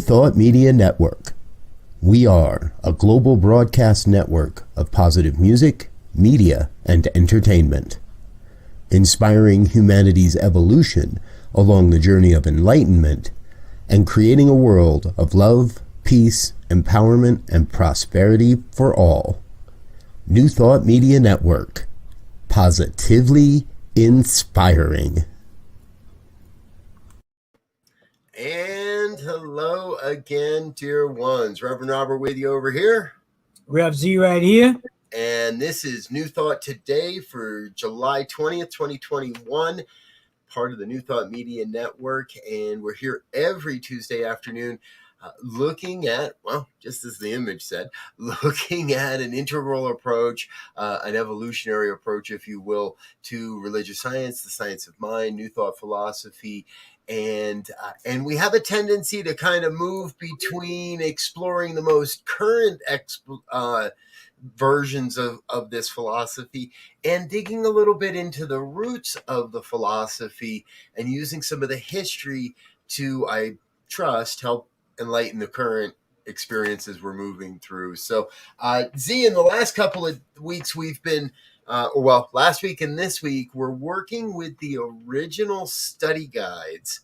New Thought Media Network. We are a global broadcast network of positive music, media, and entertainment, inspiring humanity's evolution along the journey of enlightenment and creating a world of love, peace, empowerment, and prosperity for all. New Thought Media Network. Positively inspiring. And hello again, dear ones. Reverend Robert with you over here. Rev Z right here. And this is New Thought Today for July 20th, 2021, part of the New Thought Media Network. And we're here every Tuesday afternoon looking at, well, just as the image said, looking at an integral approach, an evolutionary approach, if you will, to religious science, the science of mind, New Thought philosophy. And we have a tendency to kind of move between exploring the most current versions of this philosophy and digging a little bit into the roots of the philosophy and using some of the history to, I trust, help enlighten the current experiences we're moving through. So, Z, in the last couple of weeks, we've been, last week and this week, we're working with the original study guides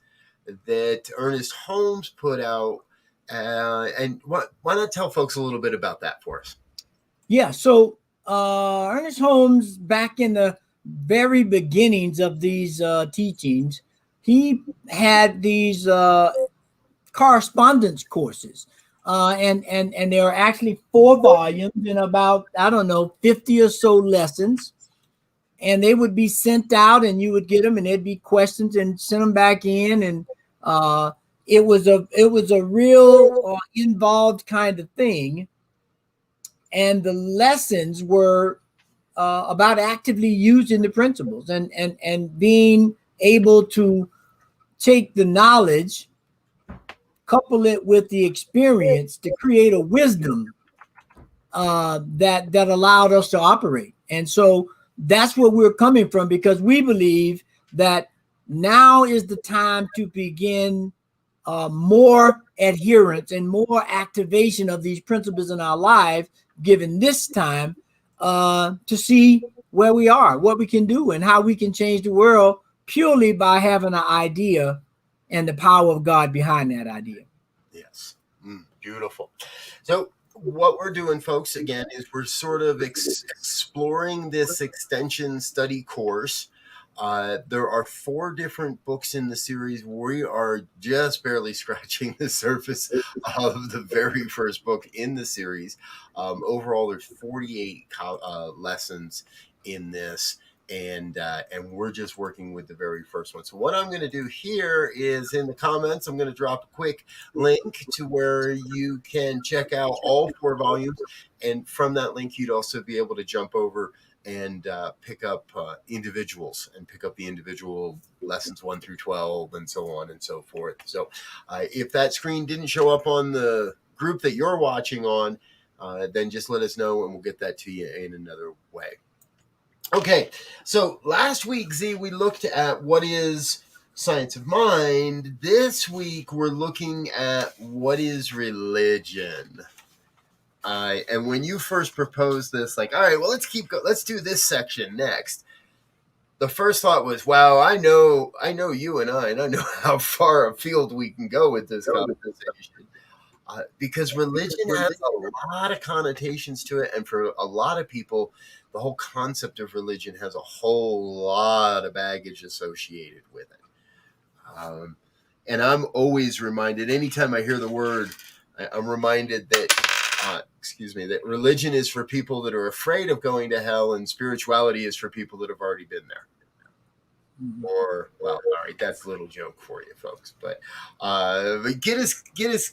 that Ernest Holmes put out. And why not tell folks a little bit about that for us? Yeah, so Ernest Holmes, back in the very beginnings of these teachings, he had these correspondence courses. And there are actually 4 volumes and about, 50 or so lessons. And they would be sent out and you would get them and there'd be questions and send them back in. And it was a real involved kind of thing. And the lessons were about actively using the principles and being able to take the knowledge, couple it with the experience to create a wisdom that allowed us to operate. And so that's where we're coming from, because we believe that now is the time to begin more adherence and more activation of these principles in our life, given this time to see where we are, what we can do, and how we can change the world purely by having an idea and the power of God behind that idea. Yes. Beautiful. So what we're doing, folks, again, is we're sort of exploring this extension study course. There are 4 different books in the series. We are just barely scratching the surface of the very first book in the series. Overall, there's 48 lessons in this, and we're just working with the very first one. So what I'm going to do here is, in the comments, I'm going to drop a quick link to where you can check out all 4 volumes, and from that link, you'd also be able to jump over and pick up individuals and pick up the individual lessons 1 through 12 and so on and so forth. So if that screen didn't show up on the group that you're watching on, then just let us know and we'll get that to you in another way. Okay, so last week, Z, we looked at what is science of mind. This week, we're looking at what is religion. And when you first proposed this, like, all right, well, let's do this section next. The first thought was, wow, I know you and I know how far afield we can go with this conversation. Because religion has a lot of connotations to it. And for a lot of people, the whole concept of religion has a whole lot of baggage associated with it. And I'm always reminded, anytime I hear the word, I'm reminded that, that religion is for people that are afraid of going to hell and spirituality is for people that have already been there. Or, well, all right, that's a little joke for you folks, but get us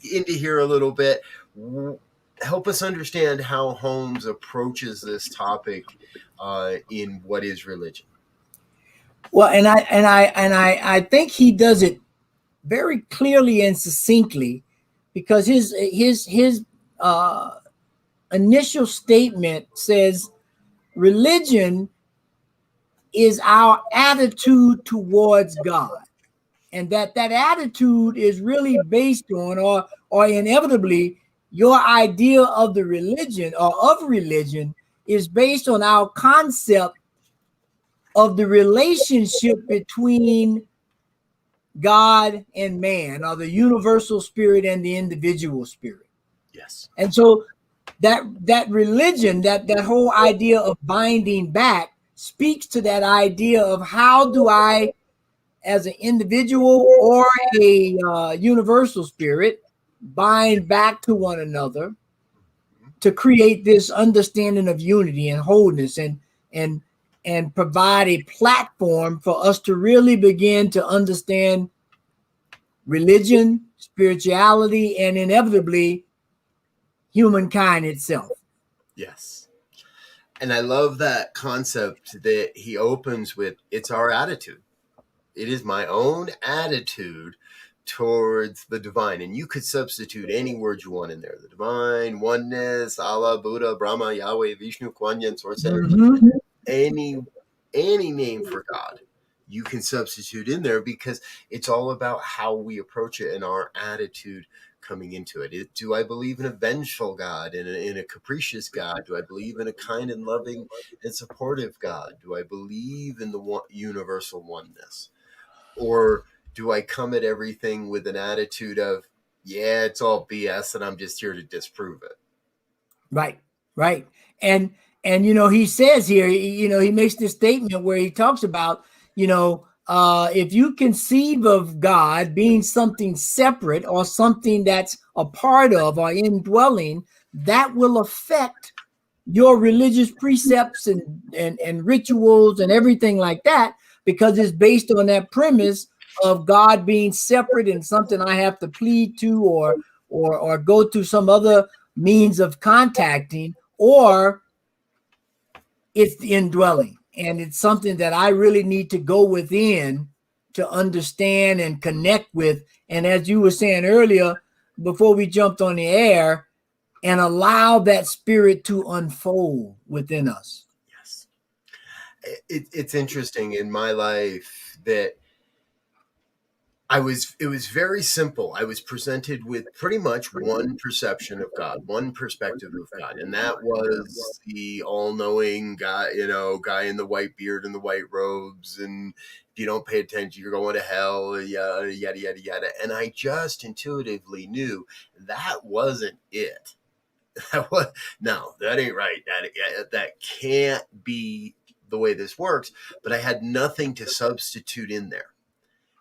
into here a little bit. Help us understand how Holmes approaches this topic in What is Religion. Well, and I think he does it very clearly and succinctly, because his initial statement says religion is our attitude towards God. and that attitude is really based on, or inevitably, your idea of the religion or of religion is based on our concept of the relationship between God and man, or the universal spirit and the individual spirit. Yes. And so that religion, that whole idea of binding back, speaks to that idea of how do I, as an individual or a universal spirit, bind back to one another to create this understanding of unity and wholeness, and and provide a platform for us to really begin to understand religion, spirituality, and inevitably humankind itself. Yes. And I love that concept that he opens with, it's our attitude. It is my own attitude towards the divine. And you could substitute any word you want in there. The divine, oneness, Allah, Buddha, Brahma, Yahweh, Vishnu, Kuan Yin, Source Energy. Mm-hmm. Any name for God you can substitute in there, because it's all about how we approach it and our attitude coming into it. Do I believe in a vengeful God, in a capricious God? Do I believe in a kind and loving and supportive God? Do I believe in the universal oneness? Or do I come at everything with an attitude of, yeah, it's all BS and I'm just here to disprove it? Right, right. And he says here, he makes this statement where he talks about, if you conceive of God being something separate or something that's a part of or indwelling, that will affect your religious precepts and rituals and everything like that, because it's based on that premise of God being separate and something I have to plead to, or go to some other means of contacting, or it's the indwelling, and it's something that I really need to go within to understand and connect with. And as you were saying earlier, before we jumped on the air, and allow that spirit to unfold within us. Yes. It's interesting in my life that it was very simple. I was presented with pretty much one perception of God, one perspective of God, and that was the all-knowing guy, guy in the white beard and the white robes, and if you don't pay attention, you're going to hell, yada, yada, yada, yada. And I just intuitively knew that wasn't it. No, that ain't right. That can't be the way this works, but I had nothing to substitute in there.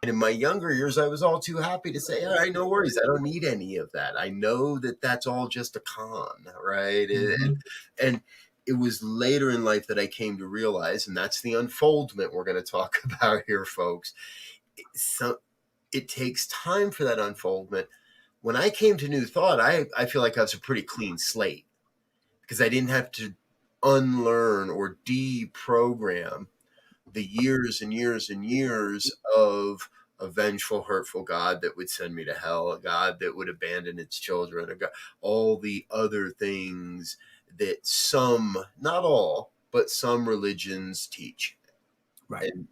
And in my younger years, I was all too happy to say, all right, no worries. I don't need any of that. I know that that's all just a con, right? Mm-hmm. And it was later in life that I came to realize, and that's the unfoldment we're going to talk about here, folks. It takes time for that unfoldment. When I came to New Thought, I feel like I was a pretty clean slate, because I didn't have to unlearn or deprogram the years and years and years of a vengeful, hurtful God that would send me to hell, a God that would abandon its children, all the other things that some, not all, but some religions teach. Right. And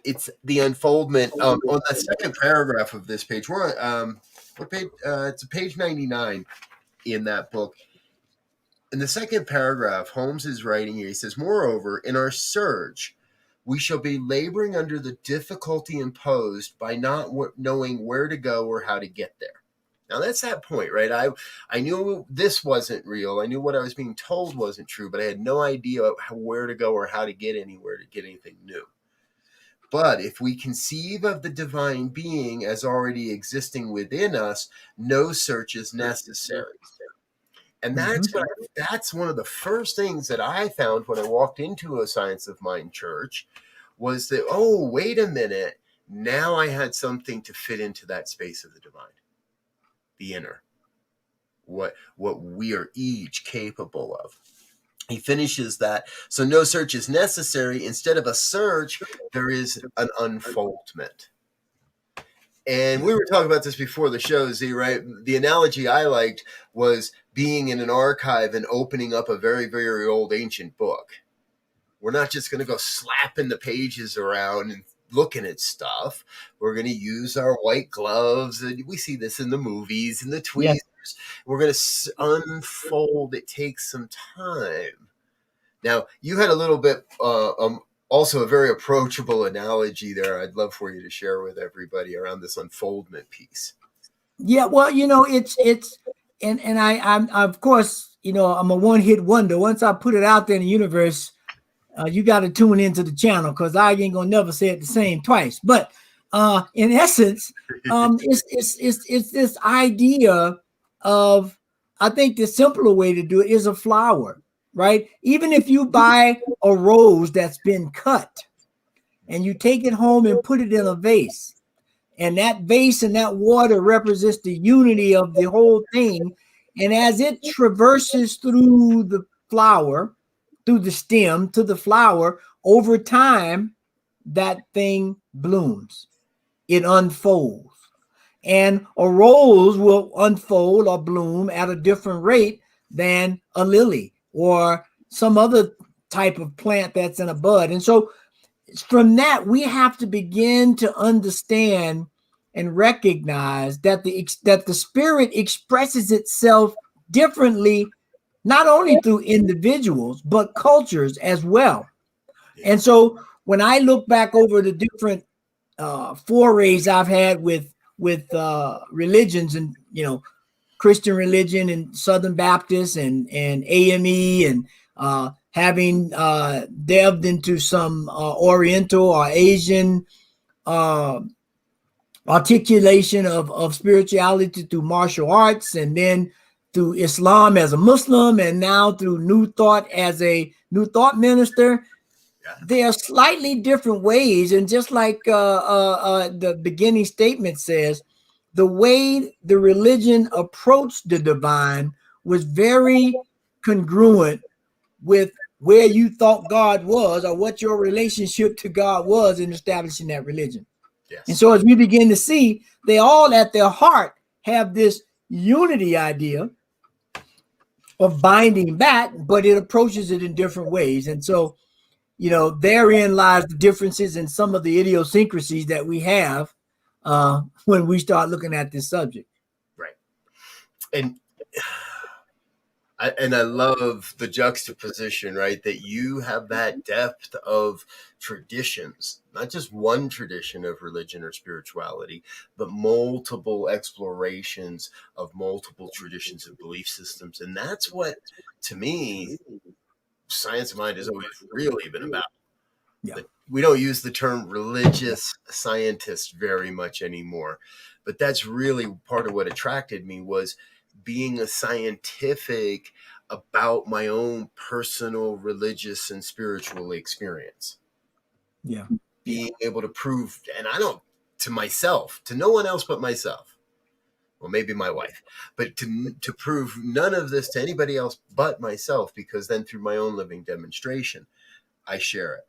it's the unfoldment. On the second paragraph of this page, we're on what page? It's page 99 in that book. In the second paragraph, Holmes is writing here. He says, moreover, in our search, we shall be laboring under the difficulty imposed by not knowing where to go or how to get there. Now, that's that point, right? I knew this wasn't real. I knew what I was being told wasn't true, but I had no idea where to go or how to get anywhere to get anything new. But if we conceive of the divine being as already existing within us, no search is necessary. And that's one of the first things that I found when I walked into a Science of Mind church, was that, oh, wait a minute. Now I had something to fit into that space of the divine, the inner, what we are each capable of. He finishes that. So no search is necessary. Instead of a search, there is an unfoldment. And we were talking about this before the show, Z, right? The analogy I liked was being in an archive and opening up a very, very old ancient book. We're not just going to go slapping the pages around and looking at stuff. We're going to use our white gloves, and we see this in the movies and the tweezers. Yes. We're going to unfold. It takes some time. Now, you had a little bit, also a very approachable analogy there. I'd love for you to share with everybody around this unfoldment piece. Yeah, well, it's and I'm of course, I'm a one-hit wonder. Once I put it out there in the universe, you got to tune into the channel because I ain't gonna never say it the same twice. But in essence, it's this idea of, I think the simpler way to do it is a flower, right? Even if you buy a rose that's been cut and you take it home and put it in a vase, and that vase and that water represents the unity of the whole thing. And as it traverses through the flower, through the stem to the flower, over time, that thing blooms. It unfolds. And a rose will unfold or bloom at a different rate than a lily or some other type of plant that's in a bud. And so from that, we have to begin to understand and recognize that the spirit expresses itself differently, not only through individuals, but cultures as well. And so when I look back over the different forays I've had with religions, and Christian religion and Southern Baptist and AME, and having delved into some Oriental or Asian articulation of spirituality through martial arts, and then through Islam as a Muslim, and now through New Thought as a New Thought minister. There are slightly different ways, and just like the beginning statement says, the way the religion approached the divine was very congruent with where you thought God was, or what your relationship to God was in establishing that religion. Yes. And so as we begin to see, they all at their heart have this unity idea of binding back, but it approaches it in different ways. And so, therein lies the differences in some of the idiosyncrasies that we have when we start looking at this subject. Right. And I love the juxtaposition, right? That you have that depth of traditions, not just one tradition of religion or spirituality, but multiple explorations of multiple traditions and belief systems. And that's what, to me, Science of Mind has always really been about. Yeah. We don't use the term religious scientist very much anymore, but that's really part of what attracted me, was being a scientific about my own personal religious and spiritual experience. Yeah. Being able to prove, and to myself, to no one else but myself, well, maybe my wife, but to prove none of this to anybody else but myself, because then through my own living demonstration, I share it.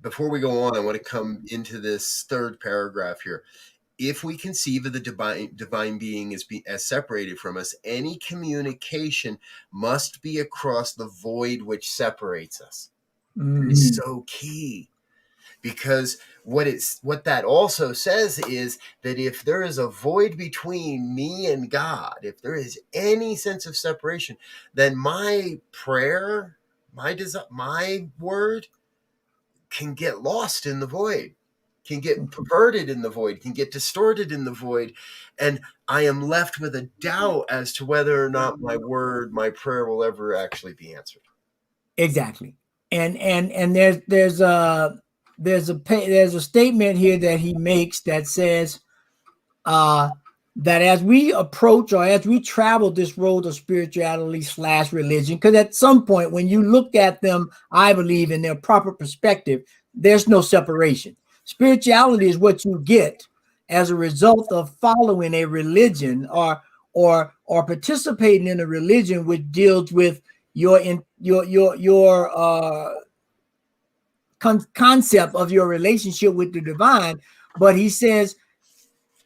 Before we go on, I want to come into this third paragraph here. If we conceive of the divine being as separated from us, any communication must be across the void which separates us. Mm-hmm. It's so key, because what that also says is that if there is a void between me and God, if there is any sense of separation, then my prayer, my word can get lost in the void, can get perverted in the void, can get distorted in the void. And I am left with a doubt as to whether or not my word, my prayer will ever actually be answered. Exactly. And there's a statement here that he makes that says that as we approach, or as we travel this road of spirituality / religion, because at some point when you look at them, I believe in their proper perspective, there's no separation. Spirituality is what you get as a result of following a religion or participating in a religion which deals with your concept of your relationship with the divine. But he says,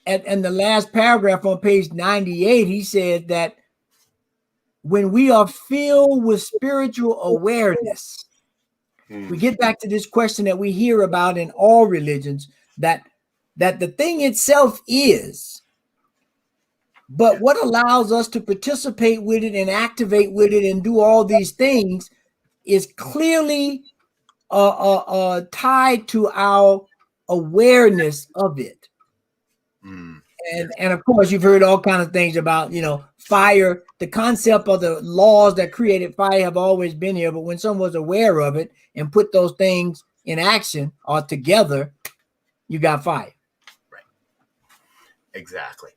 in the last paragraph on page 98, he said that when we are filled with spiritual awareness, We get back to this question that we hear about in all religions, that the thing itself is, but what allows us to participate with it and activate with it and do all these things is clearly tied to our awareness of it. And of course, you've heard all kinds of things about, fire. The concept of the laws that created fire have always been here, but when someone's aware of it and put those things in action or together, you got fire. Right. Exactly.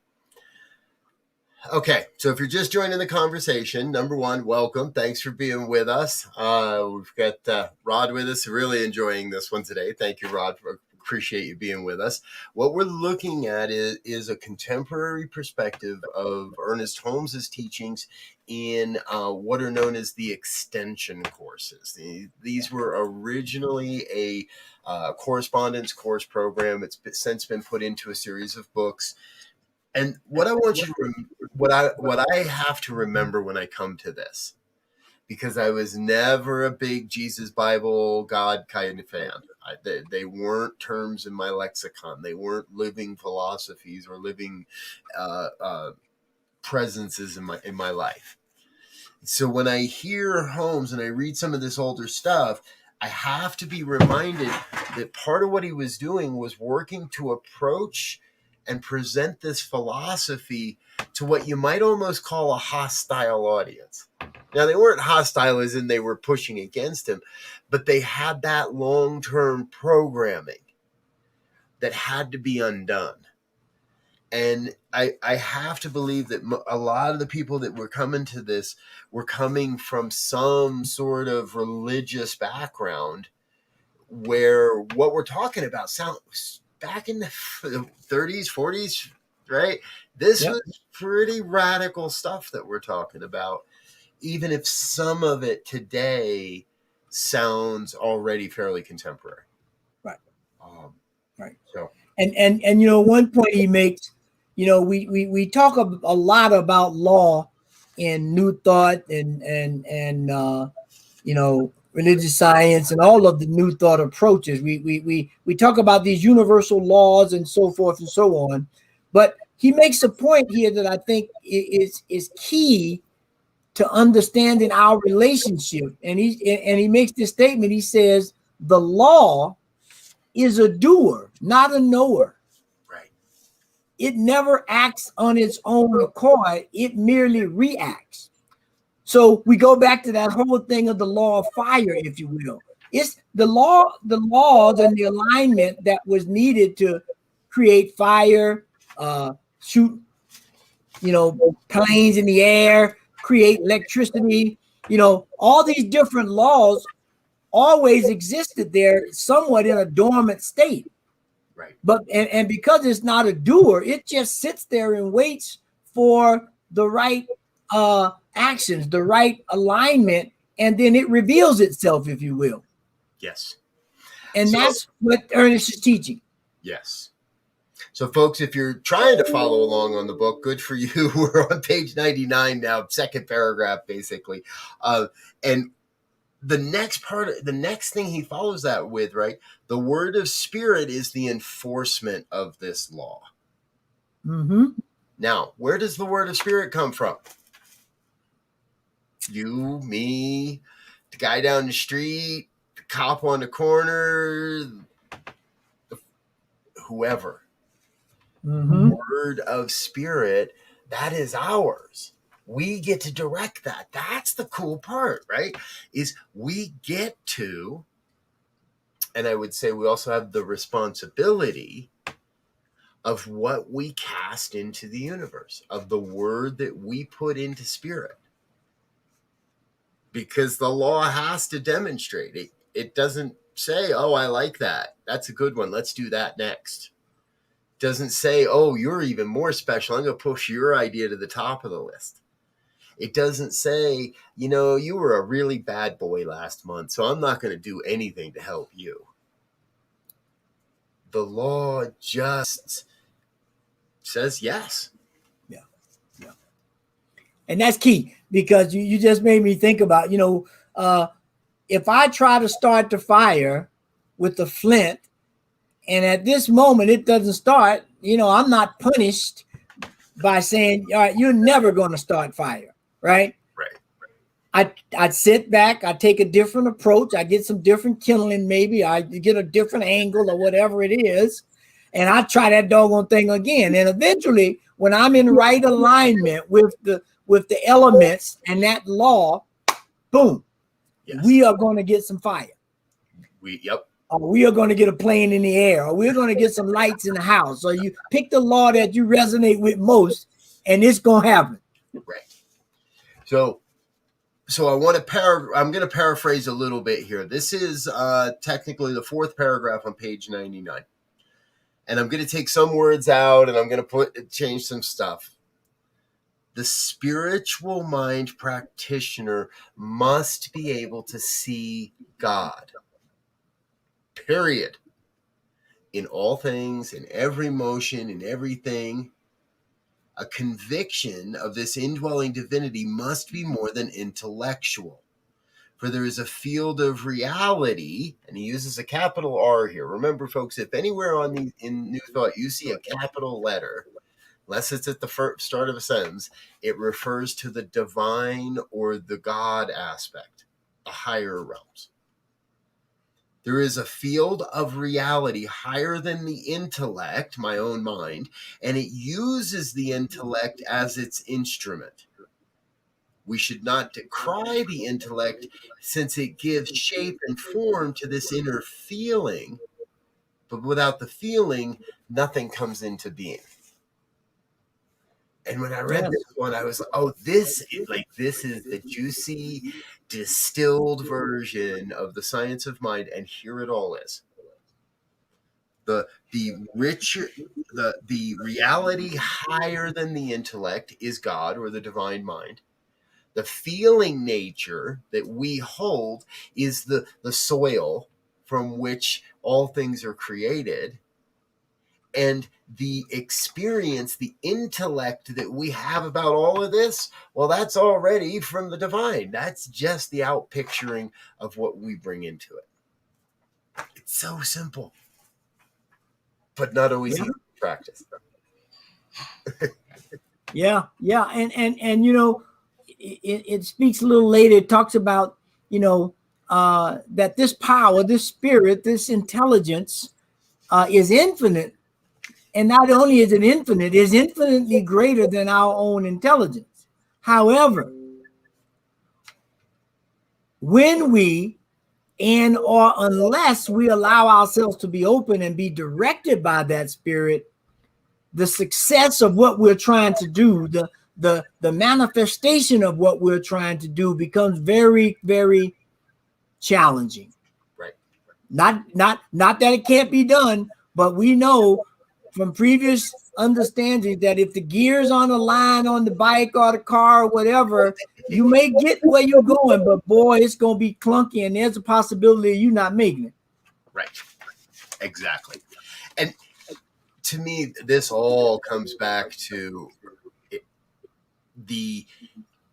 Okay, so if you're just joining the conversation, number one, welcome. Thanks for being with us. We've got Rod with us. Really enjoying this one today. Thank you, Rod. Appreciate you being with us. What we're looking at is a contemporary perspective of Ernest Holmes's teachings in what are known as the extension courses. These were originally a correspondence course program. It's since been put into a series of books. And what I want you to what I have to remember when I come to this, because I was never a big Jesus, Bible, God kind of fan. They weren't terms in my lexicon. They weren't living philosophies or living presences in my life. So when I hear Holmes and I read some of this older stuff, I have to be reminded that part of what he was doing was working to approach and present this philosophy to what you might almost call a hostile audience. Now, they weren't hostile as in they were pushing against him, but they had that long-term programming that had to be undone. And I have to believe that a lot of the people that were coming to this were coming from some sort of religious background where what we're talking about sounds back in the 30s, 40s, right? This was pretty radical stuff that we're talking about, even if some of it today sounds already fairly contemporary. Right. Right. So, and one point he makes, we talk a lot about law in New Thought and religious science and all of the New Thought approaches. We talk about these universal laws and so forth and so on, but he makes a point here that I think is key to understanding our relationship. And he makes this statement. He says the law is a doer, not a knower. right. It never acts on its own accord. It merely reacts. So we go back to that whole thing of the law of fire, if you will. It's the laws and the alignment that was needed to create fire, shoot, planes in the air, create electricity. All these different laws always existed there, somewhat in a dormant state. Right. But and because it's not a doer, it just sits there and waits for the right actions, the right alignment, and then it reveals itself, if you will. Yes. And that's what Ernest is teaching. Yes. So, folks, if you're trying to follow along on the book, good for you. We're on page 99 now, second paragraph, basically. And the next thing he follows that with, right? The word of spirit is the enforcement of this law. Mm-hmm. Now, where does the word of spirit come from? You, me, the guy down the street, the cop on the corner, whoever. Mm-hmm. The word of spirit, that is ours. We get to direct that. That's the cool part, right? Is we get to, and I would say we also have the responsibility of what we cast into the universe, of the word that we put into spirit. Because the law has to demonstrate it. It doesn't say, oh, I like that. That's a good one. Let's do that next. It doesn't say, oh, you're even more special. I'm going to push your idea to the top of the list. It doesn't say, you were a really bad boy last month, so I'm not going to do anything to help you. The law just says yes. Yeah. And that's key, because you just made me think about, if I try to start the fire with the flint, and at this moment it doesn't start, I'm not punished by saying, all right, you're never going to start fire, right? I'd sit back, I take a different approach, I get some different kindling, maybe I get a different angle or whatever it is, and I try that doggone thing again. And eventually, when I'm in right alignment with the elements and that law, boom, we are going to get some fire. Or we are going to get a plane in the air, or we're going to get some lights in the house. Or you pick the law that you resonate with most, and it's going to happen. Right. So I want to I'm going to paraphrase a little bit here. This is technically the 4th paragraph on page 99. And I'm going to take some words out and I'm going to change some stuff. The spiritual mind practitioner must be able to see God. Period. In all things, in every motion, in everything. A conviction of this indwelling divinity must be more than intellectual. For there is a field of reality, and he uses a capital R here. Remember, folks, if anywhere in New Thought you see a capital letter, unless it's at the start of a sentence, it refers to the divine or the God aspect, the higher realms. There is a field of reality higher than the intellect, my own mind, and it uses the intellect as its instrument. We should not decry the intellect since it gives shape and form to this inner feeling, but without the feeling, nothing comes into being. And when I read this one, I was like, oh, this is the juicy, distilled version of the science of mind, and here it all is. The richer, the reality higher than the intellect is God or the divine mind. The feeling nature that we hold is the soil from which all things are created. And the experience, the intellect that we have about all of this, well, that's already from the divine. That's just the outpicturing of what we bring into it. It's so simple, but not always easy to practice. Yeah. And it speaks a little later. It talks about, that this power, this spirit, this intelligence is infinite. And not only is it infinite, it is infinitely greater than our own intelligence. However, when we or unless we allow ourselves to be open and be directed by that spirit, the success of what we're trying to do, the manifestation of what we're trying to do becomes very, very challenging. Right. Not that it can't be done, but we know from previous understanding that if the gears on the line on the bike or the car or whatever, you may get where you're going, but boy, it's going to be clunky and there's a possibility of you not making it. Right. Exactly. And to me, this all comes back to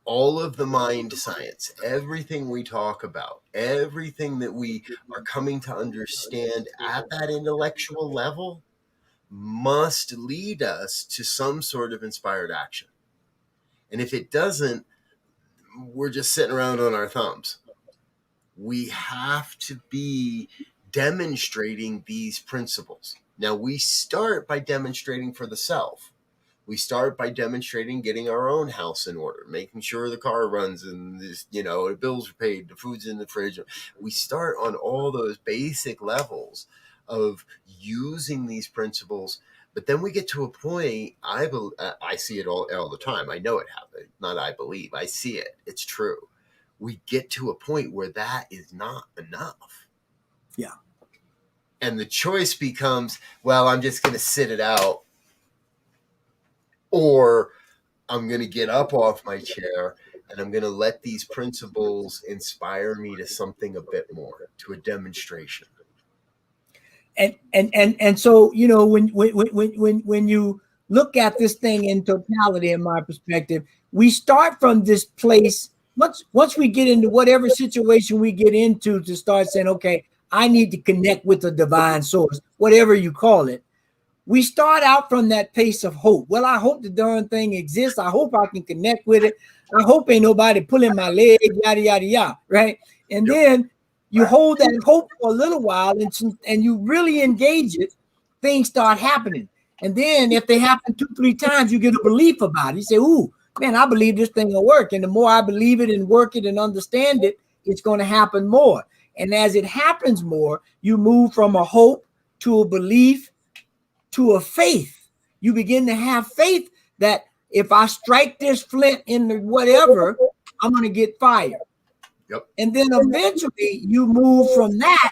all of the mind science, everything we talk about, everything that we are coming to understand at that intellectual level must lead us to some sort of inspired action. And if it doesn't, we're just sitting around on our thumbs. We have to be demonstrating these principles. Now, we start by demonstrating for the self. We start by demonstrating getting our own house in order, making sure the car runs and the bills are paid, the food's in the fridge. We start on all those basic levels of using these principles, but then we get to a point. I see it all the time. I know it happens. Not I believe. I see it. It's true. We get to a point where that is not enough. Yeah. And the choice becomes, well, I'm just going to sit it out, or I'm going to get up off my chair and I'm going to let these principles inspire me to something a bit more, to a demonstration. And so, when you look at this thing in totality, in my perspective, we start from this place once we get into whatever situation we get into, to start saying, okay, I need to connect with the divine source, whatever you call it. We start out from that place of hope. Well, I hope the darn thing exists. I hope I can connect with it. I hope ain't nobody pulling my leg, yada, yada, yada, right? And then you hold that hope for a little while, and you really engage it, things start happening. And then if they happen 2-3 times, you get a belief about it. You say, ooh, man, I believe this thing will work. And the more I believe it and work it and understand it, it's going to happen more. And as it happens more, you move from a hope to a belief to a faith. You begin to have faith that if I strike this flint in the whatever, I'm going to get fire. Yep. And then eventually you move from that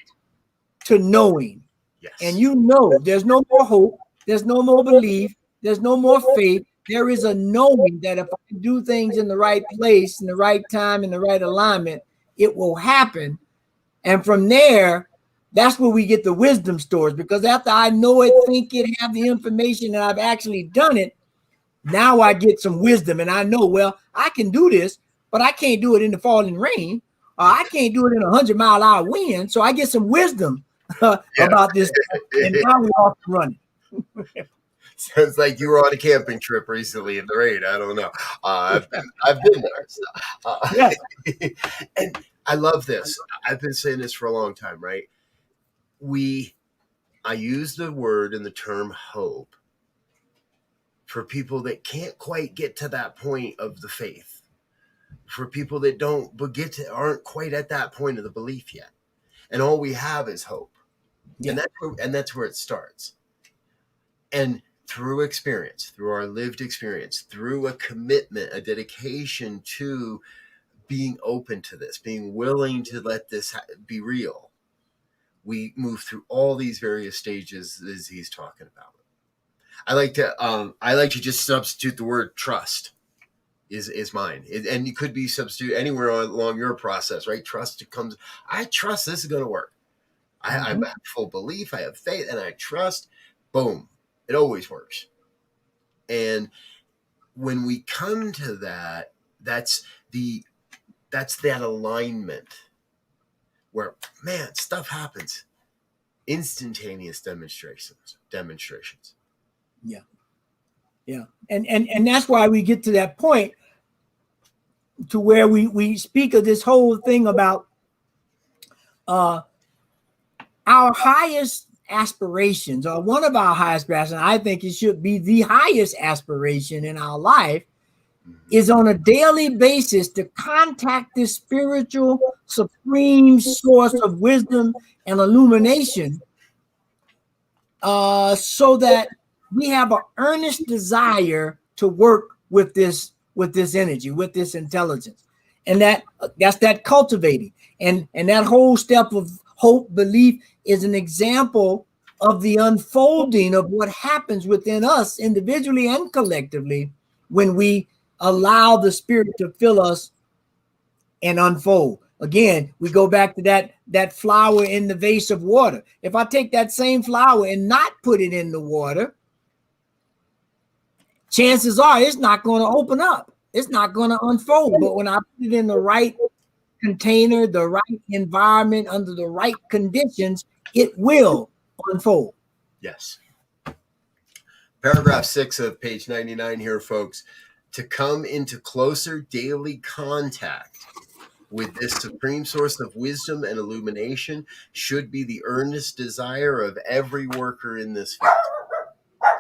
to knowing. Yes. And you know there's no more hope, there's no more belief, there's no more faith. There is a knowing that if I do things in the right place, in the right time, in the right alignment, it will happen. And from there, that's where we get the wisdom stories, because after I know it, think it, have the information, and I've actually done it, now I get some wisdom, and I know, well, I can do this, but I can't do it in the falling rain, or I can't do it in 100-mile-an-hour wind. So I get some wisdom about this, and now we're off and running. Sounds like you were on a camping trip recently in the rain. I don't know. I've been there. So, Yes. And I love this. I've been saying this for a long time, right? I use the word and the term hope for people that can't quite get to that point of the faith, for people that aren't quite at that point of the belief yet, and all we have is hope. Yeah. And that's where it starts. And through experience, through our lived experience, through a commitment, a dedication to being open to this, being willing to let this be real, we move through all these various stages as he's talking about. I like to just substitute the word trust is mine. And you could be substitute anywhere along your process, right? I trust this is going to work. I have full belief, I have faith, and I trust. Boom. It always works. And when we come to that, that's that alignment where, man, stuff happens. Instantaneous demonstrations. Yeah. Yeah. And that's why we get to that point to where we speak of this whole thing about our highest aspirations, or one of our highest aspirations. I think it should be the highest aspiration in our life, is on a daily basis to contact this spiritual supreme source of wisdom and illumination, so that we have an earnest desire to work with this energy, with this intelligence. And that's that cultivating. And that whole step of hope, belief, is an example of the unfolding of what happens within us individually and collectively when we allow the spirit to fill us and unfold. Again, we go back to that flower in the vase of water. If I take that same flower and not put it in the water, chances are it's not going to open up. It's not going to unfold. But when I put it in the right container, the right environment, under the right conditions, it will unfold. Yes. Paragraph 6 of page 99 here, folks. To come into closer daily contact with this supreme source of wisdom and illumination should be the earnest desire of every worker in this field.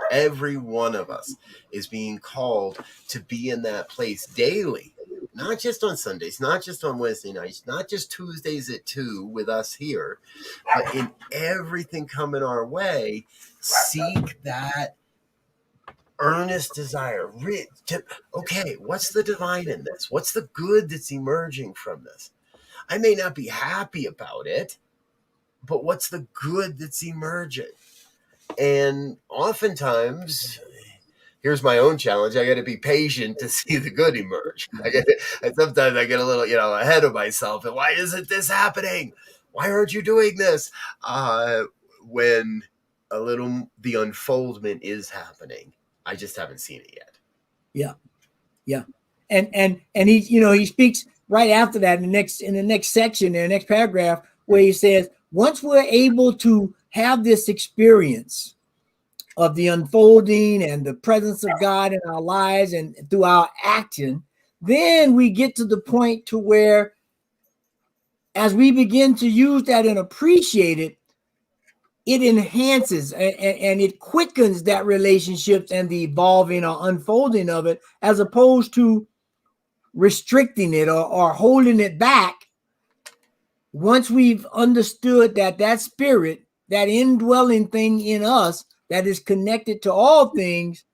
Every one of us is being called to be in that place daily, not just on Sundays, not just on Wednesday nights, not just Tuesdays at 2 with us here, but in everything coming our way. Seek that earnest desire. Okay, what's the divine in this? What's the good that's emerging from this? I may not be happy about it, but what's the good that's emerging? And oftentimes, here's my own challenge. I got to be patient to see the good emerge. Sometimes I get a little, ahead of myself. And why isn't this happening? Why aren't you doing this? When the unfoldment is happening, I just haven't seen it yet. Yeah. And he speaks right after that, in the next section, in the next paragraph, where he says, once we're able to have this experience of the unfolding and the presence of God in our lives and through our action, then we get to the point to where, as we begin to use that and appreciate it, it enhances and it quickens that relationship and the evolving or unfolding of it, as opposed to restricting it or holding it back. Once we've understood that spirit, that indwelling thing in us that is connected to all things,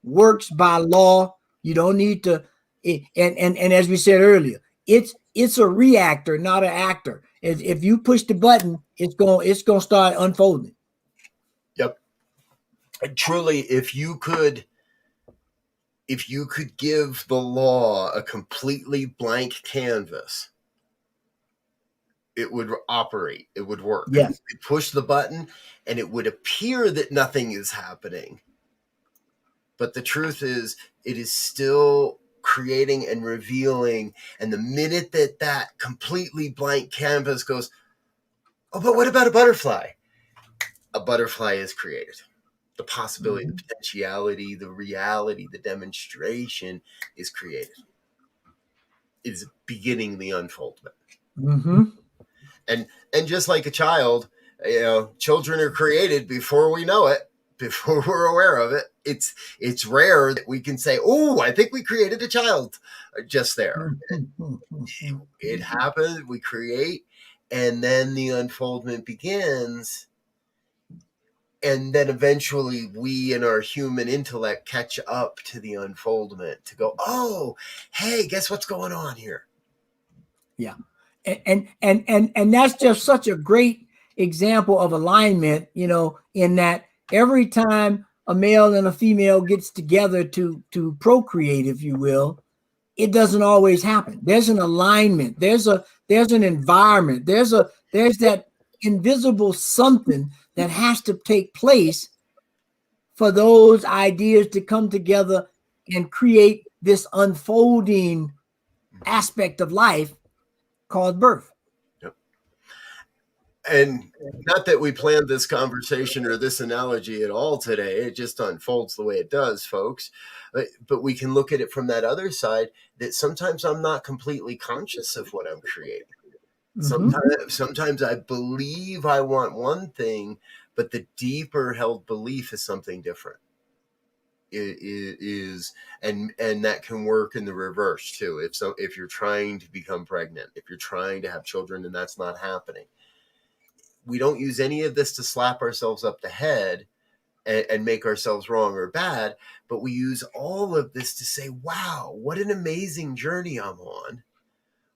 works by law. You don't need to, and as we said earlier, it's a reactor, not an actor. If you push the button, it's going to start unfolding. Yep. And truly, if you could give the law a completely blank canvas, it would operate. It would work. Yes. You could push the button and it would appear that nothing is happening. But the truth is, it is still creating and revealing. And the minute that completely blank canvas goes, oh, but what about a butterfly? A butterfly is created. The possibility, the potentiality, the reality, the demonstration is created. Is beginning the unfoldment. And just like a child, children are created before we know it, before we're aware of it. It's rare that we can say, oh, I think we created a child just there. It happens, we create, and then the unfoldment begins. And then eventually we in our human intellect catch up to the unfoldment to go, oh, hey, guess what's going on here? Yeah. And that's just such a great example of alignment, in that every time a male and a female gets together to procreate, if you will, it doesn't always happen. There's an alignment. There's an environment. There's that invisible something that has to take place for those ideas to come together and create this unfolding aspect of life called birth. Yep. And not that we planned this conversation or this analogy at all today. It just unfolds the way it does, folks. But we can look at it from that other side, that sometimes I'm not completely conscious of what I'm creating. Sometimes I believe I want one thing, but the deeper held belief is something different. It is, and that can work in the reverse too. If you're trying to become pregnant, if you're trying to have children and that's not happening, we don't use any of this to slap ourselves up the head and make ourselves wrong or bad, but we use all of this to say, wow, what an amazing journey I'm on.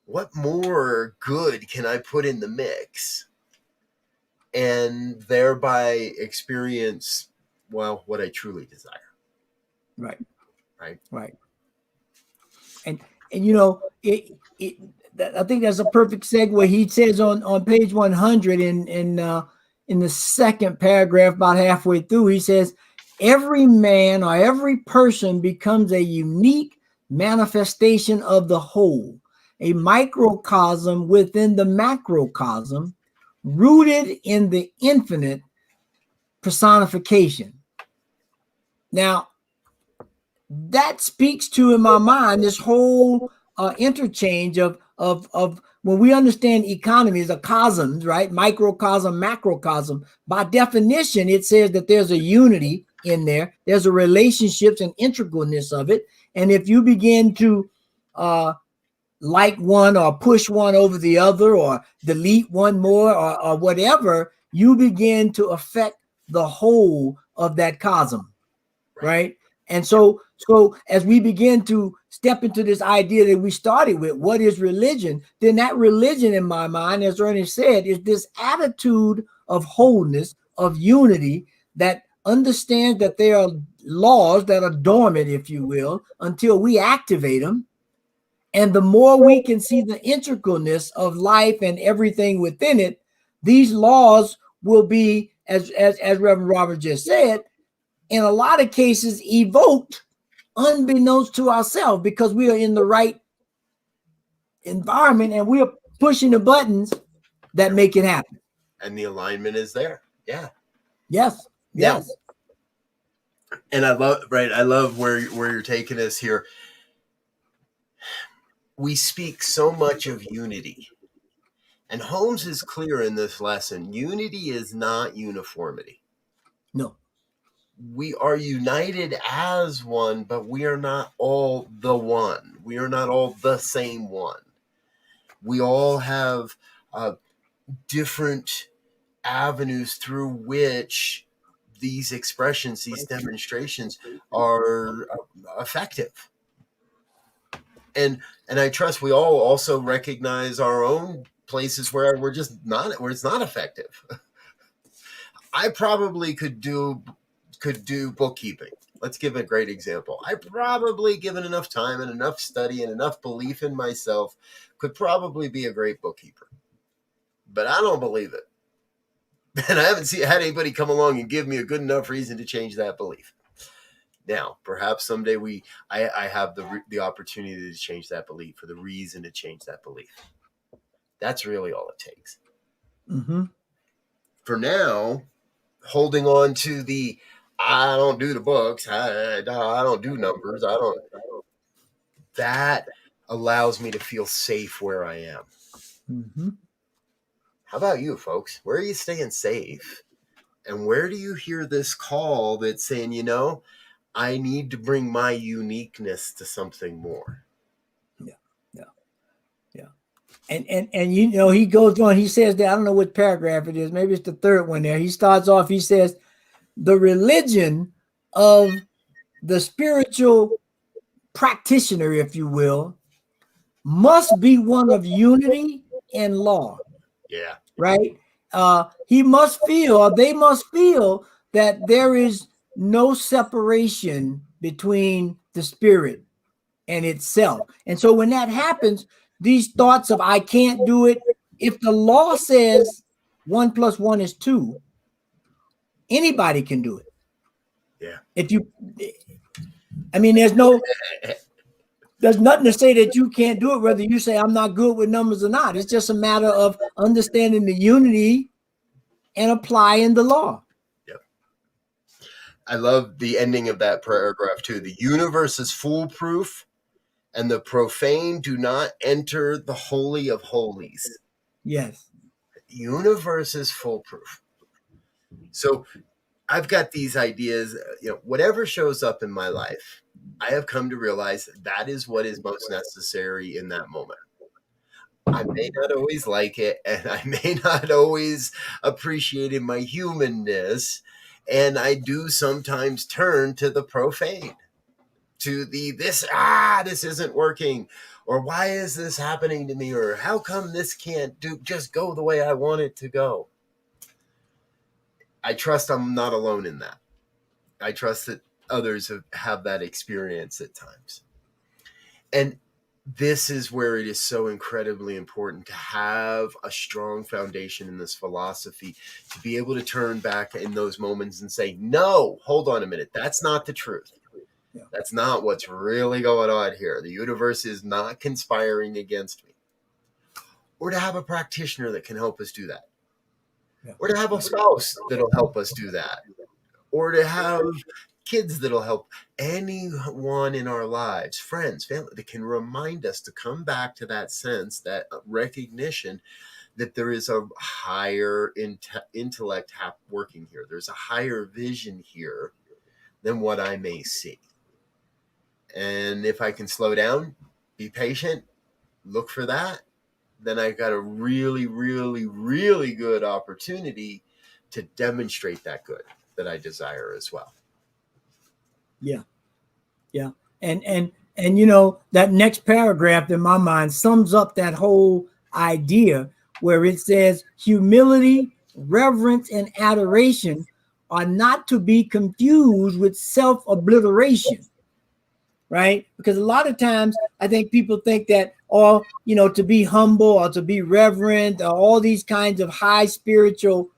What more good can I put in the mix? And thereby experience, well, what I truly desire. Right. And I think that's a perfect segue. He says on page 100 in the second paragraph, about halfway through, he says, every man or every person becomes a unique manifestation of the whole, a microcosm within the macrocosm, rooted in the infinite personification. Now, that speaks to, in my mind, this whole interchange of when we understand economy as a cosms, right? Microcosm, macrocosm. By definition, it says that there's a unity in there. There's a relationships and integralness of it. And if you begin to like one or push one over the other or delete one more or whatever, you begin to affect the whole of that cosm, right? And so as we begin to step into this idea that we started with, what is religion? Then that religion, in my mind, as Ernie said, is this attitude of wholeness, of unity, that understands that there are laws that are dormant, if you will, until we activate them. And the more we can see the integralness of life and everything within it, these laws will be, as Reverend Robert just said, in a lot of cases evoked unbeknownst to ourselves, because we are in the right environment, and we're pushing the buttons that make it happen. And the alignment is there. Yeah. Yes. Yes. Now, and I love where you're taking us here. We speak so much of unity. And Holmes is clear in this lesson. Unity is not uniformity. No. We are united as one, but we are not all the one. We are not all the same one. We all have different avenues through which these expressions, these demonstrations are effective. And I trust we all also recognize our own places where we're just not, where it's not effective. I probably could do bookkeeping. Let's give a great example. I probably, given enough time and enough study and enough belief in myself, could probably be a great bookkeeper. But I don't believe it. And I haven't had anybody come along and give me a good enough reason to change that belief. Now, perhaps someday I have the opportunity to change that belief, for the reason to change that belief. That's really all it takes. Mm-hmm. For now, holding on to the I don't do the books, I don't do numbers, that allows me to feel safe where I am. Mm-hmm. How about you, folks? Where are you staying safe? And where do you hear this call that's saying, I need to bring my uniqueness to something more? And he goes on, he says that, I don't know what paragraph it is, maybe it's the third one there. He starts off, he says, the religion of the spiritual practitioner, if you will, must be one of unity and law. Yeah. Right? He must feel, or they must feel, that there is no separation between the spirit and itself. And so when that happens, these thoughts of I can't do it, if the law says 1 + 1 is 2, anybody can do it. Yeah. There's nothing to say that you can't do it, whether you say I'm not good with numbers or not. It's just a matter of understanding the unity and applying the law. Yep. I love the ending of that paragraph too. The universe is foolproof, and the profane do not enter the holy of holies. Yes. The universe is foolproof. So I've got these ideas, whatever shows up in my life, I have come to realize that is what is most necessary in that moment. I may not always like it, and I may not always appreciate in my humanness, and I do sometimes turn to the profane, to this isn't working, or why is this happening to me, or how come this can't just go the way I want it to go. I trust I'm not alone in that. I trust that others have that experience at times. And this is where it is so incredibly important to have a strong foundation in this philosophy, to be able to turn back in those moments and say, no, hold on a minute. That's not the truth. Yeah. That's not what's really going on here. The universe is not conspiring against me. Or to have a practitioner that can help us do that. Yeah. Or to have a spouse that'll help us do that. Or to have kids that'll help, anyone in our lives, friends, family, that can remind us to come back to that sense, that recognition that there is a higher intellect working here. There's a higher vision here than what I may see. And if I can slow down, be patient, look for that, then I've got a really, really, really good opportunity to demonstrate that good that I desire as well. Yeah. And that next paragraph in my mind sums up that whole idea, where it says humility, reverence, and adoration are not to be confused with self-obliteration. Right? Because a lot of times I think people think that, to be humble or to be reverent, or all these kinds of high spiritual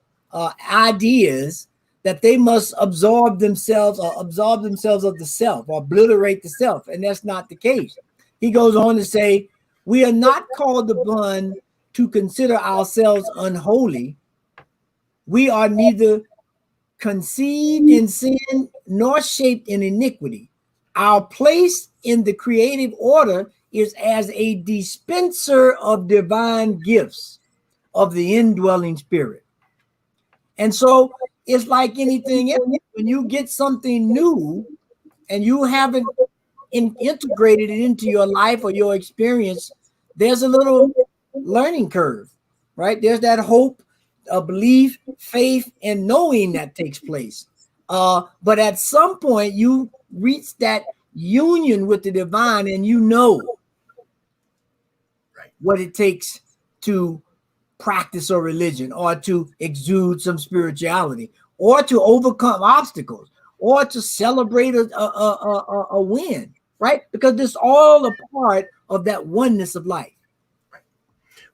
ideas, that they must absolve themselves of the self, or obliterate the self. And that's not the case. He goes on to say, We are not called upon to consider ourselves unholy. We are neither conceived in sin nor shaped in iniquity. Our place in the creative order is as a dispenser of divine gifts of the indwelling spirit. And so it's like anything else. When you get something new and you haven't integrated it into your life or your experience, there's a little learning curve, right? There's that hope, a belief, faith, and knowing that takes place. But at some point, you reach that union with the divine, and you know what it takes to practice a religion or to exude some spirituality or to overcome obstacles or to celebrate a win, right? Because it's all a part of that oneness of life. Right.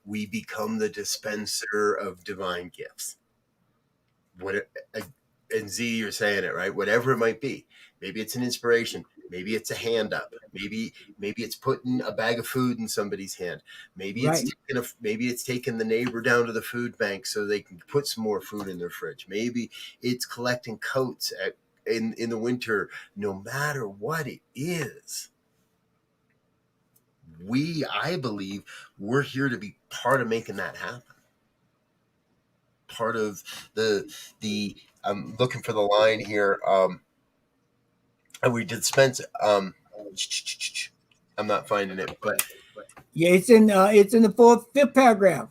We become the dispenser of divine gifts. What, and Z, you're saying it right. Whatever it might be, maybe it's an inspiration, maybe it's a hand up, maybe it's putting a bag of food in somebody's hand, maybe it's taking the neighbor down to the food bank so they can put some more food in their fridge. Maybe it's collecting coats in the winter. No matter what it is, I believe we're here to be part of making that happen. Part of the I'm looking for the line here. And we dispense. I'm not finding it, but yeah, it's in the fifth paragraph.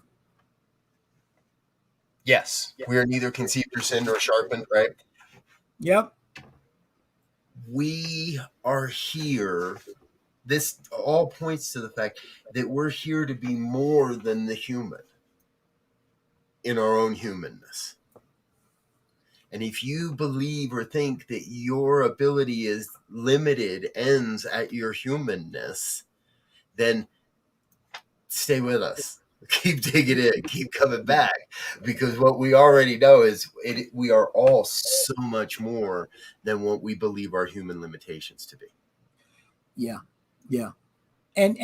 Yes, we are neither conceived or sinned or sharpened. Right. Yep. We are here. This all points to the fact that we're here to be more than the human in our own humanness. And if you believe or think that your ability is limited, ends at your humanness, then stay with us. Keep digging in, keep coming back, because what we already know is we are all so much more than what we believe our human limitations to be. Yeah, yeah. And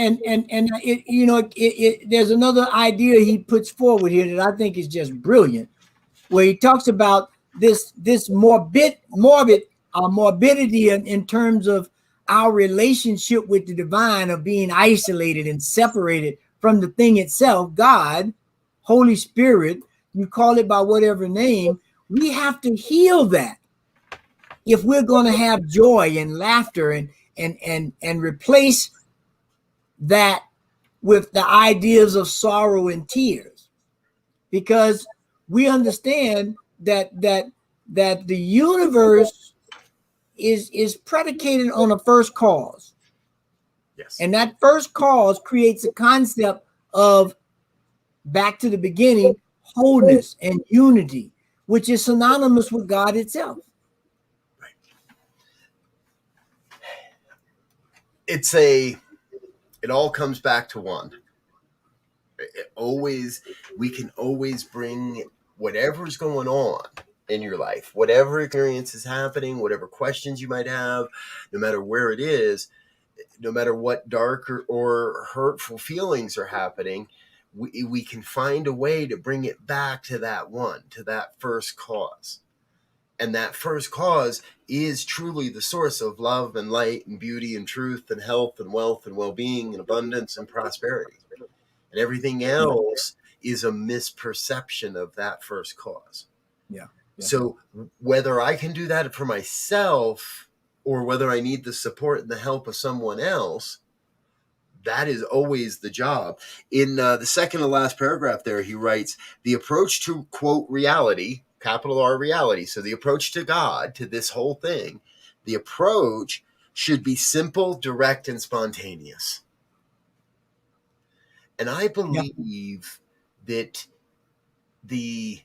there's another idea he puts forward here that I think is just brilliant, where he talks about this morbidity in terms of our relationship with the divine, of being isolated and separated from the thing itself, God, Holy Spirit, you call it by whatever name. We have to heal that if we're going to have joy and laughter and replace that with the ideas of sorrow and tears, because we understand that the universe is predicated on a first cause. Yes. And that first cause creates a concept of, back to the beginning, wholeness and unity, which is synonymous with God itself. Right. It all comes back to one. We can always bring whatever's going on in your life, whatever experience is happening, whatever questions you might have, no matter where it is, no matter what dark or hurtful feelings are happening, we can find a way to bring it back to that one, to that first cause. And that first cause is truly the source of love and light and beauty and truth and health and wealth and well-being and abundance and prosperity. And everything else is a misperception of that first cause. Yeah. So whether I can do that for myself or whether I need the support and the help of someone else, that is always the job. In the second to last paragraph there, he writes, the approach to, quote, reality, capital R, reality. So the approach to God, to this whole thing, the approach should be simple, direct, and spontaneous. And I believe that the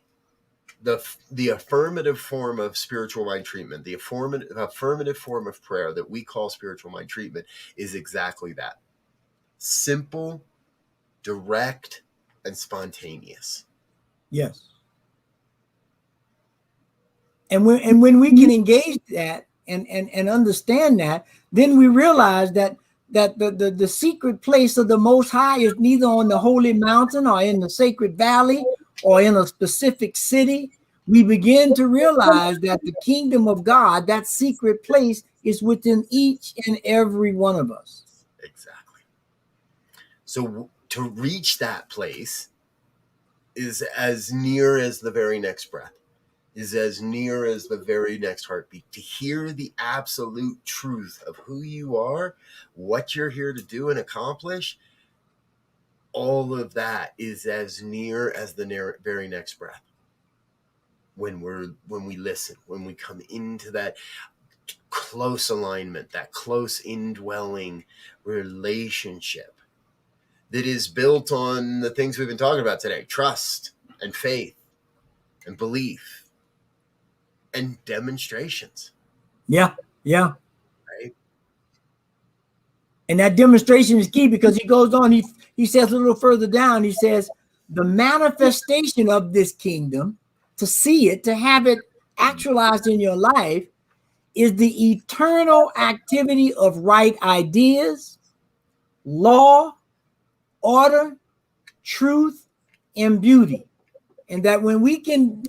affirmative form of spiritual mind treatment, the affirmative form of prayer that we call spiritual mind treatment, is exactly that. Simple, direct, and spontaneous. Yes. And when we can engage that and understand that, then we realize that that the secret place of the Most High is neither on the holy mountain or in the sacred valley or in a specific city, we begin to realize that the kingdom of God, that secret place, is within each and every one of us. Exactly. So to reach that place is as near as the very next breath, is as near as the very next heartbeat. To hear the absolute truth of who you are, what you're here to do and accomplish, all of that is as near as the very next breath. When we listen, when we come into that close alignment, that close indwelling relationship that is built on the things we've been talking about today: trust and faith and belief and demonstrations. Yeah, yeah. Right? And that demonstration is key, because he goes on, he says a little further down, he says, the manifestation of this kingdom, to see it, to have it actualized in your life, is the eternal activity of right ideas, law, order, truth, and beauty. And that when we can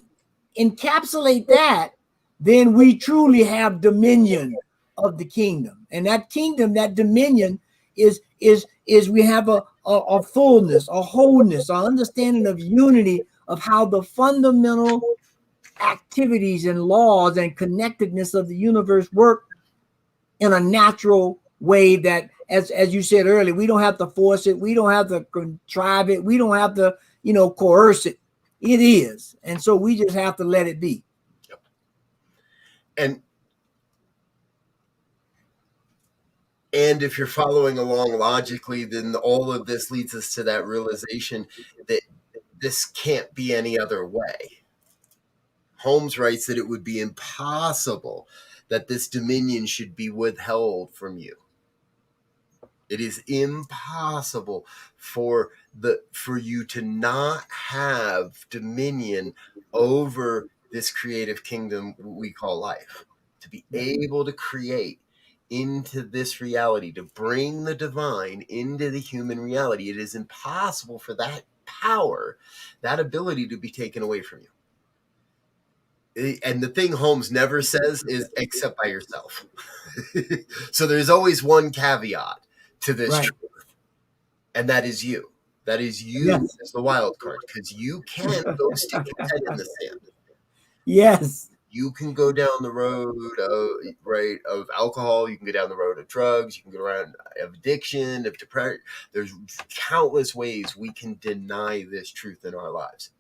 encapsulate that, then we truly have dominion of the kingdom. And that kingdom, that dominion is we have a fullness, a wholeness, an understanding of unity of how the fundamental activities and laws and connectedness of the universe work in a natural way, that as you said earlier, we don't have to force it, we don't have to contrive it, we don't have to coerce it. It is. And so we just have to let it be. Yep. And if you're following along logically, then all of this leads us to that realization that this can't be any other way. Holmes writes that it would be impossible that this dominion should be withheld from you. It is impossible for you to not have dominion over this creative kingdom we call life, to be able to create into this reality, to bring the divine into the human reality. It is impossible for that power, that ability, to be taken away from you. And the thing Holmes never says is except by yourself. So there's always one caveat to this Right. truth, and that is you. That is you. Yes. As the wild card, because you can go stick your head in the sand. Yes. You can go down the road of alcohol. You can go down the road of drugs. You can go around of addiction, of depression. There's countless ways we can deny this truth in our lives.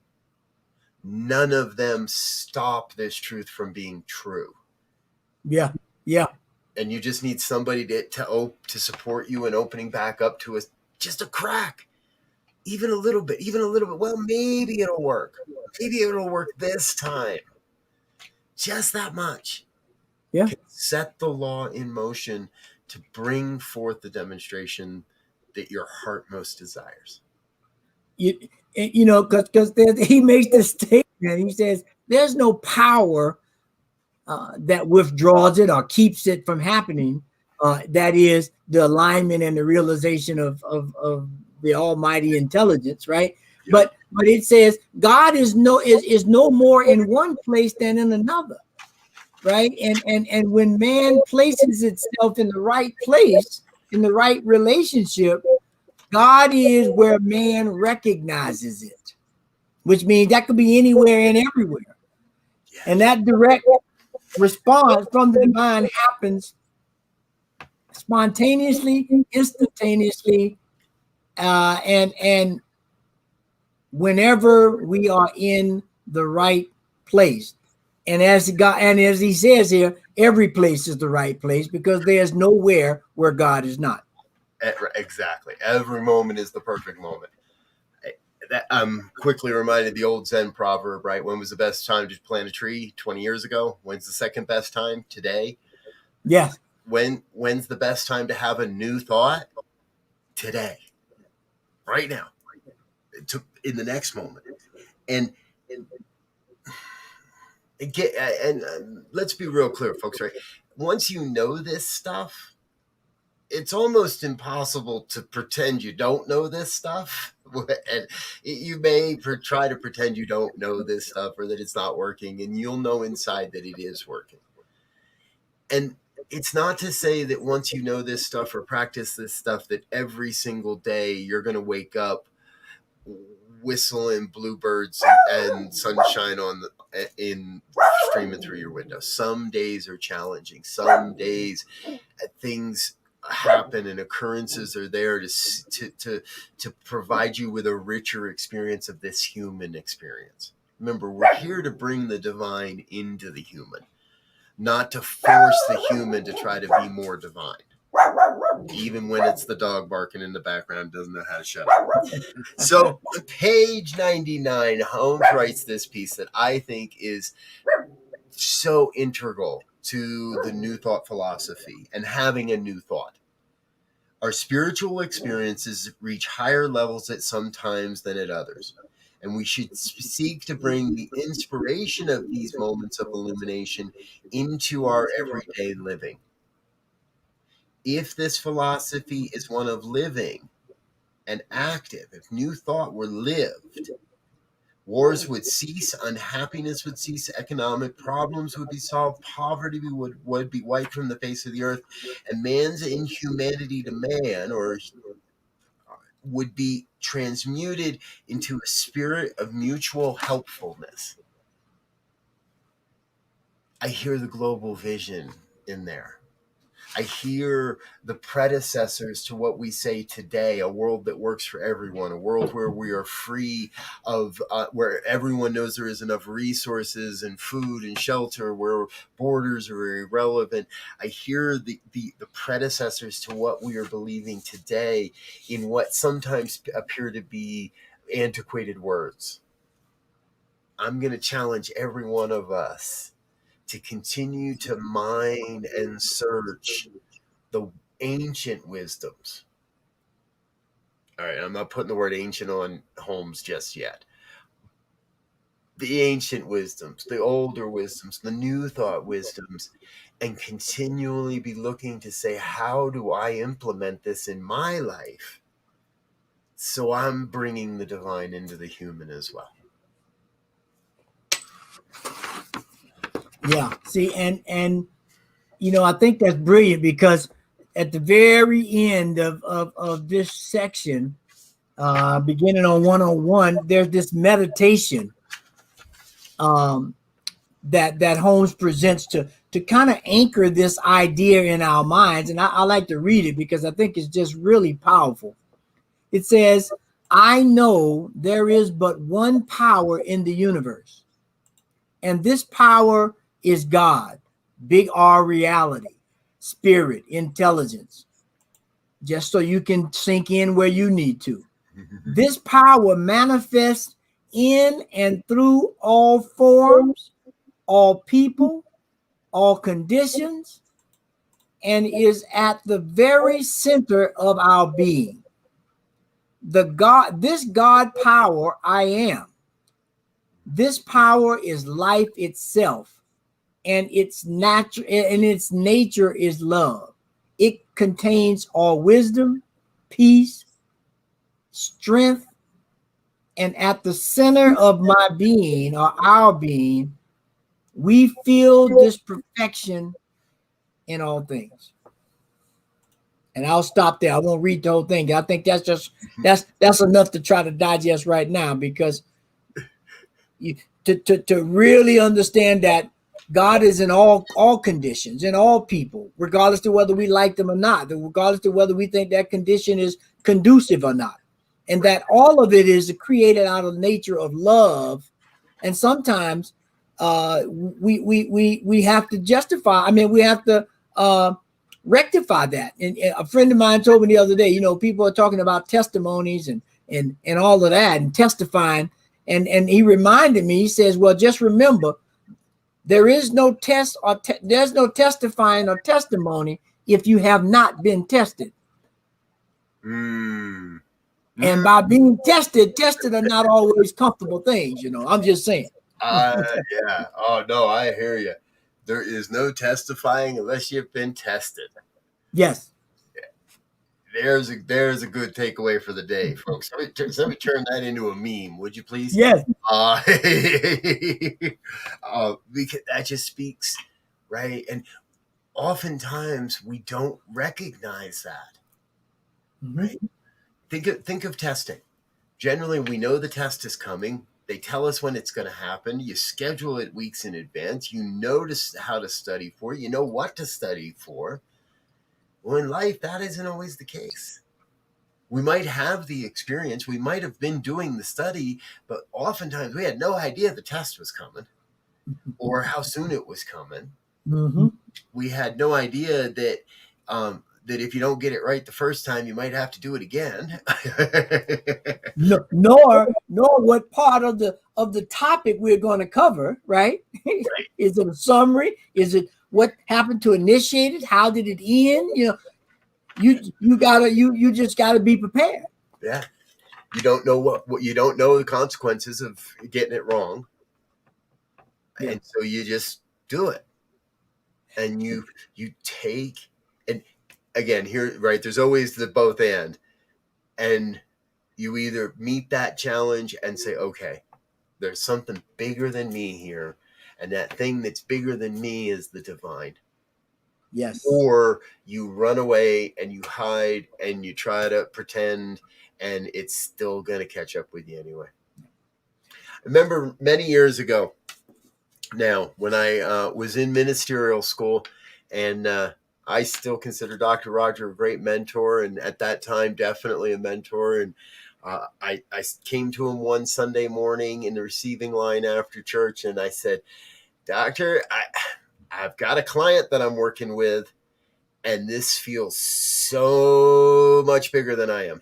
None of them stop this truth from being true. Yeah. Yeah. And you just need somebody to support you in opening back up to just a crack, even a little bit. Well, maybe it'll work. Maybe it'll work this time. Just that much. Yeah. Can set the law in motion to bring forth the demonstration that your heart most desires. Because he makes this statement. He says there's no power that withdraws it or keeps it from happening. That is the alignment and the realization of the almighty intelligence, right? Yep. But it says God is no more in one place than in another, right? And when man places itself in the right place, in the right relationship, God is where man recognizes it, which means that could be anywhere and everywhere. Yes. And that direct response from the divine happens spontaneously, instantaneously, and whenever we are in the right place. And as he says here, every place is the right place, because there's nowhere where God is not. Exactly. Every moment is the perfect moment. I'm quickly reminded the old Zen proverb, right? When was the best time to plant a tree? 20 years ago. When's the second best time? Today. Yes. When's the best time to have a new thought? Today. Right now. In the next moment. And let's be real clear, folks, right? Once you know this stuff, it's almost impossible to pretend you don't know this stuff. And you may try to pretend you don't know this stuff or that it's not working, and you'll know inside that it is working. And it's not to say that once you know this stuff or practice this stuff that every single day you're going to wake up whistling bluebirds and sunshine in streaming through your window. Some days are challenging. Some days things happen and occurrences are there to provide you with a richer experience of this human experience. Remember, we're here to bring the divine into the human, not to force the human to try to be more divine. Even when it's the dog barking in the background, doesn't know how to shut up. So on page 99, Holmes writes this piece that I think is so integral to the New Thought philosophy and having a new thought. Our spiritual experiences reach higher levels at some times than at others, and we should seek to bring the inspiration of these moments of illumination into our everyday living. If this philosophy is one of living and active, if New Thought were lived, wars would cease, unhappiness would cease, economic problems would be solved, poverty would be wiped from the face of the earth, and man's inhumanity to man would be transmuted into a spirit of mutual helpfulness. I hear the global vision in there. I hear the predecessors to what we say today, a world that works for everyone, a world where we are free of, where everyone knows there is enough resources and food and shelter, where borders are irrelevant. I hear the predecessors to what we are believing today in what sometimes appear to be antiquated words. I'm going to challenge every one of us to continue to mine and search the ancient wisdoms. All right, I'm not putting the word ancient on Holmes just yet. The ancient wisdoms, the older wisdoms, the New Thought wisdoms, and continually be looking to say, how do I implement this in my life? So I'm bringing the divine into the human as well. Yeah. See, and I think that's brilliant, because at the very end of this section, beginning on 101, there's this meditation that Holmes presents to kind of anchor this idea in our minds. And I like to read it because I think it's just really powerful. It says, I know there is but one power in the universe, and this power is God, big R, reality, spirit, intelligence, just so you can sink in where you need to. This power manifests in and through all forms, all people, all conditions, and is at the very center of our being. This God power, I am. This power is life itself, and its nature is love. It contains all wisdom, peace, strength, and at the center of my being, or our being, we feel this perfection in all things. And I'll stop there. I won't read the whole thing. I think that's enough to try to digest right now, because to really understand that God is in all conditions, in all people, regardless of whether we like them or not, regardless of whether we think that condition is conducive or not, and that all of it is created out of nature of love. And sometimes we have to justify. I mean, we have to rectify that. And a friend of mine told me the other day, people are talking about testimonies and all of that and testifying. And he reminded me, he says, well, just remember, there is no test or there's no testifying or testimony if you have not been tested. And by being tested are not always comfortable things, I'm just saying. Yeah. Oh, no, I hear you. There is no testifying unless you've been tested. Yes. There's a good takeaway for the day, folks. Let me turn that into a meme, would you please? Yes. Because that just speaks, right? And oftentimes we don't recognize that, right? Think of testing. Generally, we know the test is coming. They tell us when it's going to happen. You schedule it weeks in advance. You know how to study for it. You know what to study for. Well, in life, that isn't always the case. We might have the experience. We might have been doing the study, but oftentimes we had no idea the test was coming or how soon it was coming. We had no idea that that if you don't get it right the first time, you might have to do it again. Nor what part of the topic we're going to cover, right? Right. Is it a summary? Is it what happened to initiate it? How did it end? You just gotta be prepared. Yeah. You don't know what you don't know the consequences of getting it wrong. Yeah. And so you just do it. And you take, and again, here, right, there's always the both and you either meet that challenge and say, okay, there's something bigger than me here, and that thing that's bigger than me is the divine. Yes. Or you run away and you hide and you try to pretend, and it's still going to catch up with you anyway. I remember many years ago now when I was in ministerial school, and I still consider Dr. Roger a great mentor, and at that time, definitely a mentor. And I came to him one Sunday morning in the receiving line after church, and I said, Doctor, I've got a client that I'm working with, and this feels so much bigger than I am.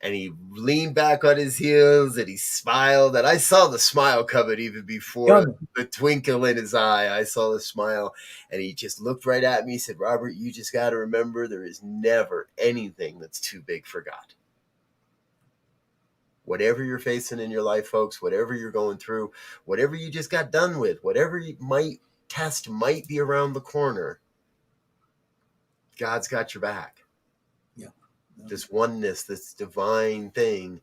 And he leaned back on his heels and he smiled. And I saw the smile coming even before the twinkle in his eye. I saw the smile. And he just looked right at me. He said, Robert, you just got to remember there is never anything that's too big for God. Whatever you're facing in your life, folks, whatever you're going through, whatever you just got done with, whatever test might be around the corner, God's got your back. This oneness, this divine thing,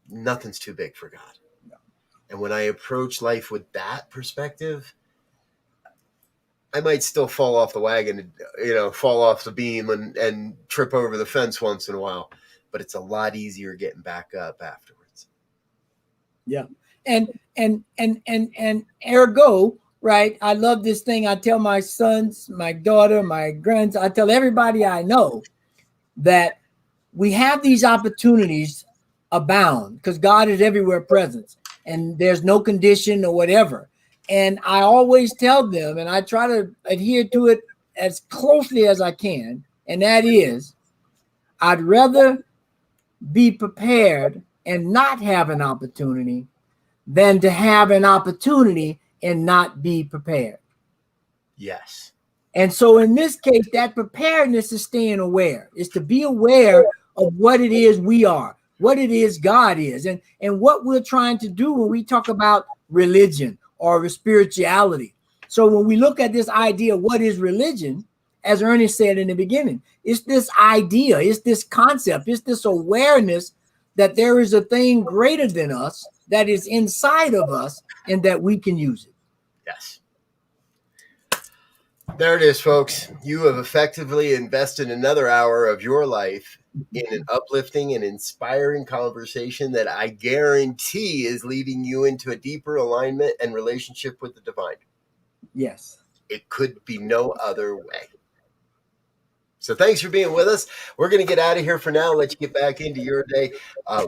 nothing's too big for God. No. And when I approach life with that perspective, I might still fall off the wagon, fall off the beam and trip over the fence once in a while, but it's a lot easier getting back up afterwards. Yeah. And ergo, right? I love this thing. I tell my sons, my daughter, my grandsons, I tell everybody I know that we have these opportunities abound because God is everywhere present and there's no condition or whatever. And I always tell them, and I try to adhere to it as closely as I can, and that is, I'd rather be prepared and not have an opportunity than to have an opportunity and not be prepared. Yes. And so in this case, that preparedness is staying aware. It's to be aware of what it is we are, what it is God is, and what we're trying to do when we talk about religion or spirituality. So when we look at this idea, what is religion? As Ernest said in the beginning, it's this idea, it's this concept, it's this awareness that there is a thing greater than us that is inside of us and that we can use it. Yes. There it is, folks. You have effectively invested another hour of your life in an uplifting and inspiring conversation that I guarantee is leading you into a deeper alignment and relationship with the divine. Yes. It could be no other way. So thanks for being with us. We're going to get out of here for now. Let you get back into your day.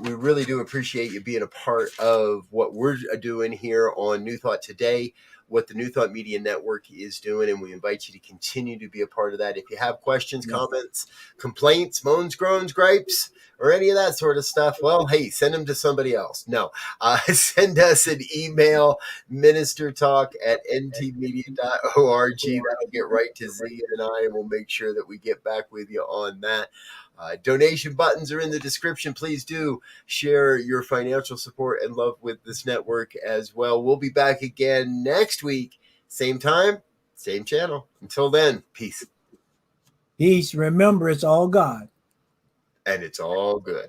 We really do appreciate you being a part of what we're doing here on New Thought Today, what the New Thought Media Network is doing, and we invite you to continue to be a part of that. If you have questions, comments, complaints, moans, groans, gripes, or any of that sort of stuff, well, hey, send them to somebody else. No, send us an email, ministertalk@ntmedia.org. That'll get right to Z and I, and we'll make sure that we get back with you on that. Donation buttons are in the description. Please do share your financial support and love with this network as well. We'll be back again next week. Same time, same channel. Until then, peace. Peace. Remember, it's all God. And it's all good.